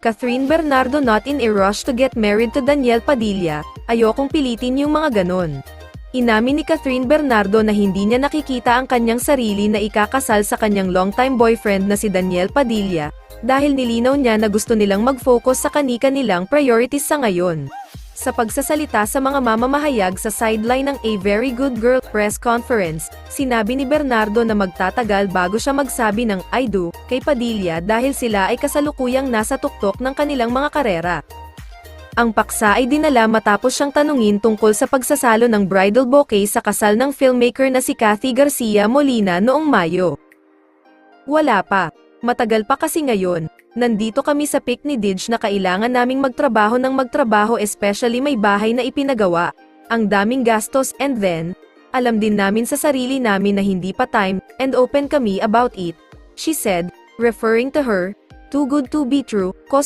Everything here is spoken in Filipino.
Catherine Bernardo not in a rush to get married to Daniel Padilla, ayokong pilitin yung mga ganon. Inamin ni Catherine Bernardo na hindi niya nakikita ang kanyang sarili na ikakasal sa kanyang longtime boyfriend na si Daniel Padilla, dahil nilinaw niya na gusto nilang mag-focus sa kani-kanilang priorities sa ngayon. Sa pagsasalita sa mga mamamahayag sa sideline ng A Very Good Girl press conference, sinabi ni Bernardo na magtatagal bago siya magsabi ng I do kay Padilla dahil sila ay kasalukuyang nasa tuktok ng kanilang mga karera. Ang paksa ay dinala matapos siyang tanungin tungkol sa pagsasalo ng bridal bouquet sa kasal ng filmmaker na si Cathy Garcia Molina noong Mayo. Wala pa. Matagal pa kasi ngayon. Nandito kami sa peak ni Didge na kailangan naming magtrabaho ng magtrabaho, especially may bahay na ipinagawa. Ang daming gastos, and then, alam din namin sa sarili namin na hindi pa time, and open kami about it, she said, referring to her, Too Good to Be True,